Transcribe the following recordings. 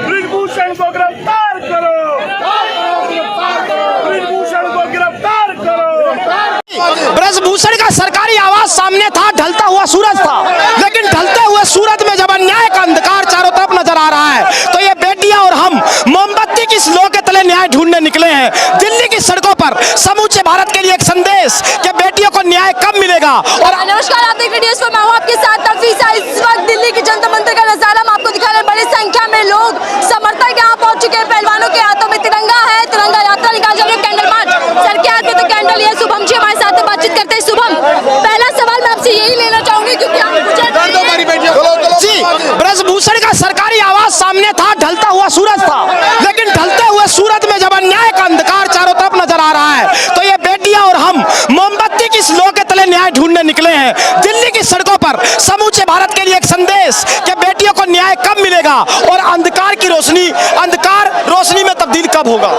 ब्रिजभूषण को गिरफ्तार करो, ब्रिजभूषण को गिरफ्तार करो। ब्रजभूषण का सरकारी आवाज सामने था, ढलता हुआ सूरज था, लेकिन ढलते हुए सूरज में जब अन्याय का अंधकार चारों तरफ नजर आ रहा है, तो ये बेटियां और हम मोमबत्ती की स्लो के तले न्याय ढूंढने निकले हैं। दिल्ली की सड़कों पर समूचे भारत के लिए एक संदेश कि बेटियों को न्याय कब मिलेगा। और नमस्कार, आप देख रहे हैं, मैं हूं आपके साथ तफीसा। इस वक्त दिल्ली की जंतर मंतर का नजारा हम आपको दिखा रहे हैं। बड़ी संख्या में लोग समर्थक यहाँ पहुंच चुके हैं। पहलवानों के हाथों में तिरंगा है, तिरंगा यात्रा निकाल जा रही है, कैंडल मार्च। सर क्या आते तो कैंडल ये शुभम जी हमारे साथ बातचीत करते हैं। शुभम, पहला सवाल मैं आपसे यही लेना चाहूंगी क्योंकि जी, ब्रजभूषण का सरकारी आवाज सामने था, ढलता हुआ सूरज था, लेकिन ढलते हुए सूरज में जब अन्याय का अंधकार चारों तरफ नजर आ रहा है, तो ये बेटियां और हम मोमबत्ती की स्लो के तले न्याय ढूंढने निकले हैं। दिल्ली की सड़कों पर समूचे भारत के लिए एक संदेश कि बेटियों को न्याय कब मिलेगा और अंधकार रोशनी में तब्दील कब होगा।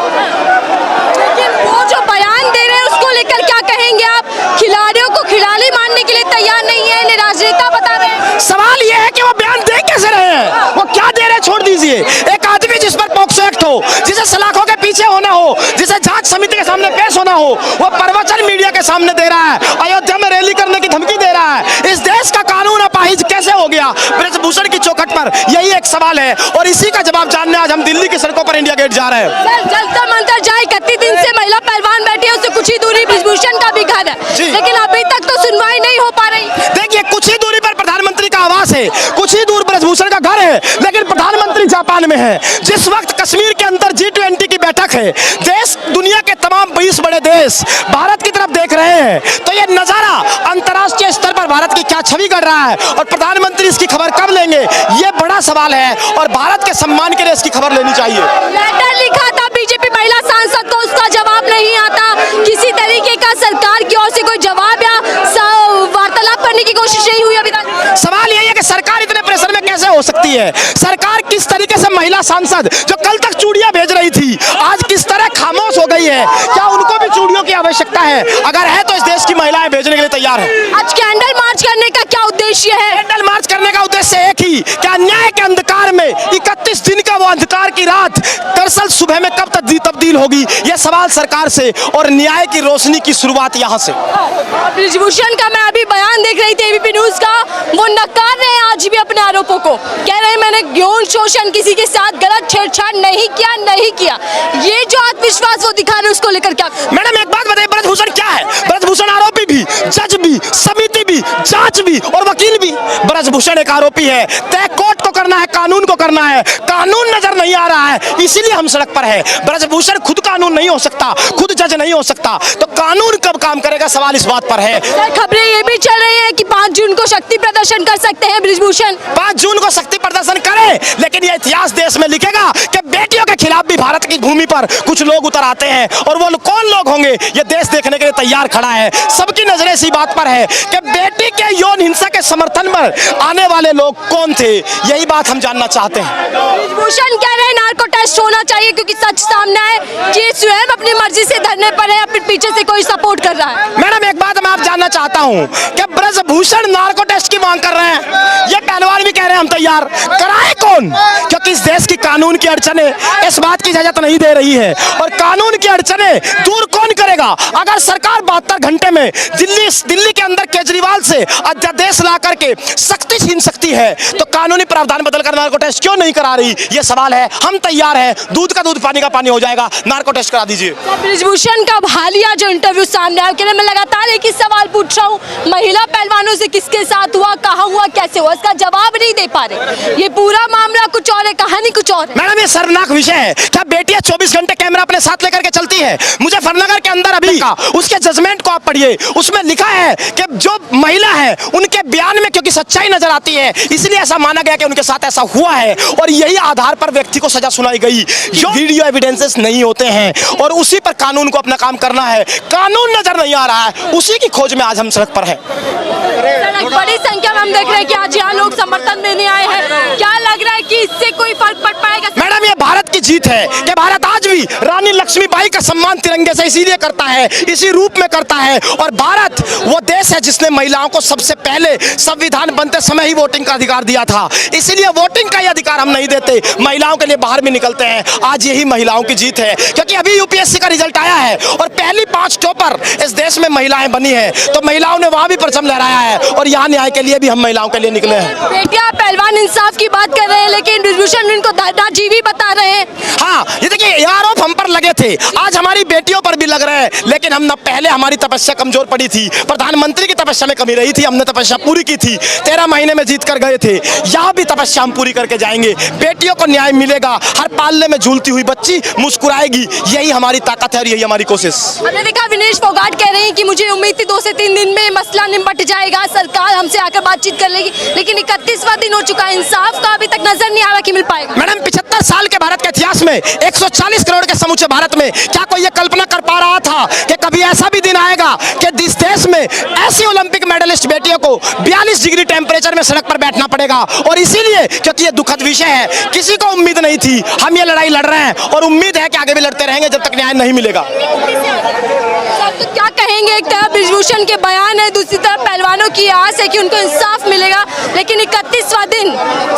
लेकिन वो जो बयान दे रहे हैं उसको लेकर क्या कहेंगे आप? खिलाड़ियों को खिलाड़ी मानने के लिए तैयार नहीं है, इन्हें राजनेता बता रहे हैं। सवाल ये है कि वो बयान दे कैसे रहे हैं, वो क्या दे रहे हैं, छोड़ दीजिए। एक आदमी जिस पर पॉक्सो एक्ट हो, जिसे सलाखों के पीछे होना हो, जिसे जांच समिति के सामने पेश होना हो, वो प्रवचन मीडिया के सामने दे रहा है, अयोध्या में रैली करने की धमकी दे रहा है। इस देश का कानून अपाहिज कैसे हो गया ब्रजभूषण की चौखट पर? यही एक सवाल है और इसी का जवाब जानने आज हम दिल्ली की सड़कों पर इंडिया गेट जा रहे हैं। सर, जंतर मंतर जहाँ 31 दिन से महिला पहलवान बैठी है, उससे कुछ ही दूरी ब्रजभूषण का भी घर है, लेकिन अभी तक तो सुनवाई नहीं हो पा रही। देखिए, कुछ ही दूरी पर प्रधानमंत्री का आवास है, कुछ ही दूर ब्रजभूषण का घर है, लेकिन प्रधानमंत्री जापान में है। जिस वक्त कश्मीर के अंदर G20 की बैठक है, देश दुनिया के तमाम 20 बड़े देश भारत की तरफ देख रहे हैं, तो ये नजारा अंतर्राष्ट्रीय स्तर पर भारत की क्या छवि कर रहा है और प्रधानमंत्री इसकी खबर कब लेंगे, ये बड़ा सवाल है और भारत के सम्मान के लिए इसकी खबर लेनी चाहिए। लेटर लिखा था बीजेपी महिला सांसद को, उसका जवाब नहीं आता। किसी तरीके का सरकार की ओर से कोई जवाब या वार्तालाप करने की कोशिश नहीं हुई अभी तक। सवाल यही है कि सरकार इतने प्रेशर में कैसे हो सकती है। सरकार किस तरीके से महिला सांसद जो कल तक चूड़ियां भेज रही थी, आज किस तरह खामोश हो गई है? क्या उनको भी चूड़ियों की आवश्यकता है? अगर है तो इस देश की महिलाएं भेजने के लिए तैयार है। आज कैंडल मार्च करने का क्या उद्देश्य है? कैंडल मार्च करने का उद्देश्य एक ही कि अन्याय के अंधकार में 31 दिन का वो अंधकार की रात दरअसल सुबह में कब तक तब्दील होगी, ये सवाल सरकार से और न्याय की रोशनी की शुरुआत यहाँ से। ब्रजभूषण का मैं अभी बयान देख रही थी एबीपी न्यूज का, वो नकार रहे हैं आज भी अपने आरोपों को, कह रहे हैं मैंने यौन शोषण, किसी के साथ गलत छेड़छाड़ नहीं किया। ये जो आत्मविश्वास वो दिखा रहे हैं उसको लेकर क्या? मैडम एक बात बताइए, ब्रजभूषण क्या है? ब्रजभूषण आरोपी भी, जज भी, समिति भी, जांच भी और वकील भी। ब्रजभूषण एक आरोपी है, तय कोर्ट को करना है, कानून को करना है, कानून नजर नहीं आ रहा है, इसीलिए हम सड़क पर है। ब्रजभूषण खुद कानून नहीं हो सकता, खुद जज नहीं हो सकता, तो कानून कब काम करेगा, सवाल इस बात पर है। खबरें ये भी चल रही है कि 5 जून को शक्ति प्रदर्शन कर सकते हैं ब्रजभूषण। 5 जून को शक्ति प्रदर्शन करें, लेकिन ये इतिहास देश में लिखेगा कि बेटियों के खिलाफ भी भारत की भूमि पर कुछ लोग उतर आते हैं, और वो कौन लोग होंगे ये देश देखने के लिए तैयार खड़ा है। सबकी नजरें इसी बात पर है कि बेटी के यौन हिंसा के समर्थन में आने वाले लोग कौन थे, यही बात हम जानना चाहते हैं। ब्रजभूषण कह रहे हैं नार्को टेस्ट होना चाहिए क्योंकि सच सामने है कि स्वयं अपनी मर्जी से धरने पर है, अपने पीछे से कोई सपोर्ट कर रहा है। मैडम एक बात मैं आप जानना चाहता हूँ कि ब्रजभूषण नार्को टेस्ट की मांग कर रहे हैं, ये पहलवान पहलवान भी कह रहे हैं हम तैयार, कराए कौन? क्योंकि इस देश की कानून की अड़चनें इस बात की इजाजत नहीं दे रही है, और कानून की अड़चनें दूर कौन करेगा? अगर सरकार 72 घंटे में दिल्ली के अंदर केजरीवाल से अध्यादेश ला करके सख्ती छीन सकती है, तो कानूनी प्रावधान बदल कर नार्को टेस्ट क्यों नहीं करा रही? ये सवाल है। हम तैयार हैं, दूध का दूध पानी का पानी हो जाएगा, नार्को टेस्ट करा दीजिए। ब्रिजभूषण का हालिया जो इंटरव्यू सामने आया, कि मैं लगातार एक ही सवाल पूछ रहा हूँ, महिला पहलवानों से किसके साथ हुआ, कहाँ हुआ, कैसे हुआ, इसका जवाब नहीं दे पा रहे। ये पूरा मामला कुछ और है, कहानी कुछ और है। मैडम, ये शर्मनाक विषय है। क्या बेटियां 24 घंटे कैमरा अपने साथ लेकर के चलती है? मुजफ्फरनगर के अंदर अभी उसके जजमेंट को आप पढ़िए, उसमें लिखा है कि जो महिला है उनके बयान में क्योंकि सच्चाई नजर आती है, इसलिए ऐसा माना गया कि उनके साथ ऐसा हुआ है, और यही आधार पर व्यक्ति को सजा सुनाई गई। जो वीडियो एविडेंसेस नहीं होते हैं और उसी पर कानून को अपना काम करना है, कानून नजर नहीं आ रहा है, उसी की खोज में आज हम सड़क पर हैं। बड़ी संख्या में हम देख रहे हैं कि आज यहाँ लोग समर्थन देने आए हैं। क्या लग रहा है कि इससे कोई फर्क पड़ पाएगा? मैडम, ये भारत की जीत है कि भारत आज भी रानी लक्ष्मीबाई का सम्मान तिरंगे से इसीलिए करता है, इसी रूप में करता है, और भारत वो देश है जिसने महिलाओं को सबसे पहले संविधान बनते समय ही वोटिंग का अधिकार दिया था। इसीलिए वोटिंग का ये अधिकार हम नहीं देते, महिलाओं के लिए बाहर भी निकलते हैं। आज यही महिलाओं की जीत है, क्योंकि अभी यूपीएससी का रिजल्ट आया है और पहली 5 टॉपर इस देश में महिलाएं बनी है, तो महिलाओं ने वहां भी परचम लहराया है, और यहाँ न्याय के लिए भी हम महिलाओं के लिए निकले हैं। बेटियां पहलवान इंसाफ की बात कर रहे हैं, लेकिन ब्रिजभूषण इनको धर्माजीवी बता रहे हैं। हाँ, ये देखिए, आरोप हम पर लगे थे, आज हमारी बेटियों पर भी लग रहे हैं, लेकिन हम न पहले हमारी तपस्या कमजोर पड़ी थी, प्रधानमंत्री की तपस्या में कमी रही थी, हमने तपस्या पूरी की थी, 13 महीने में जीत कर गए थे। यहाँ भी तपस्या हम पूरी करके जाएंगे, बेटियों को न्याय मिलेगा, हर पालने में झूलती हुई बच्ची मुस्कुराएगी, यही हमारी ताकत है और यही हमारी कोशिश। हमने देखा विनेश फोगाट कह रहे हैं कि मुझे उम्मीद थी 2 से 3 दिन में मसला निपट जाएगा, सरकार हमसे आकर बातचीत कर लेगी, लेकिन 31वां दिन हो चुका है, इंसाफ का अभी तक नजर नहीं आ रहा कि मिल पाएगा। मैडम, 75 साल के भारत के इतिहास में 140 करोड़ के समूचे भारत में क्या कोई ये कल्पना कर पा रहा था कि कभी ऐसा भी दिन आएगा कि इस देश में ऐसी ओलंपिक मेडलिस्ट बेटियों को 42 डिग्री टेम्परेचर में सड़क पर बैठना पड़ेगा? और इसीलिए, क्योंकि ये दुखद विषय है, किसी को उम्मीद नहीं थी, हम ये लड़ाई लड़ रहे हैं, और उम्मीद है कि आगे भी लड़ते रहेंगे जब तक न्याय नहीं मिलेगा। तो क्या कहेंगे, एक तरफ ब्रिजभूषण के बयान है, दूसरी तरफ पहलवानों की आस है कि उनको इंसाफ मिलेगा, लेकिन 31वां दिन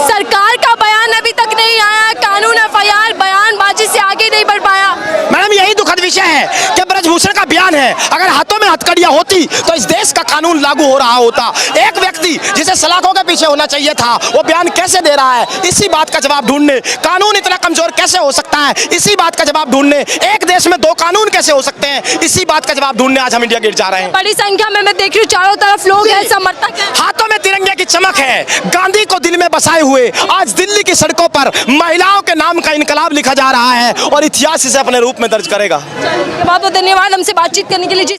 सरकार का बयान अभी तक नहीं आया, कानून एफआईआर बयानबाजी से आगे नहीं बढ़ पाया। मैडम, यही दुखद विषय है कि ब्रजभूषण का बयान है, अगर हाथों में हथकड़ियां होती तो इस देश का कानून लागू हो रहा होता। एक व्यक्ति जिसे सलाखों के पीछे होना चाहिए था, वो बयान कैसे दे रहा है? इसी बात का जवाब ढूंढने, कानून इतना कमजोर कैसे हो सकता है, इसी बात का जवाब ढूंढने, एक देश में 2 कानून कैसे हो सकते हैं, इसी बात का जवाब ढूंढने आज हम इंडिया गेट जा रहे हैं। बड़ी संख्या में मैं देख रही हूँ, चारों तरफ लोग हैं, समर्थक हैं, हाथों में तिरंगे की चमक है, गांधी को दिल में बसाए हुए आज दिल्ली की सड़कों पर महिलाओं के नाम का इनकलाब लिखा जा रहा है, और इतिहास इसे अपने रूप में दर्ज करेगा। बहुत बहुत धन्यवाद हमसे बातचीत करने के लिए।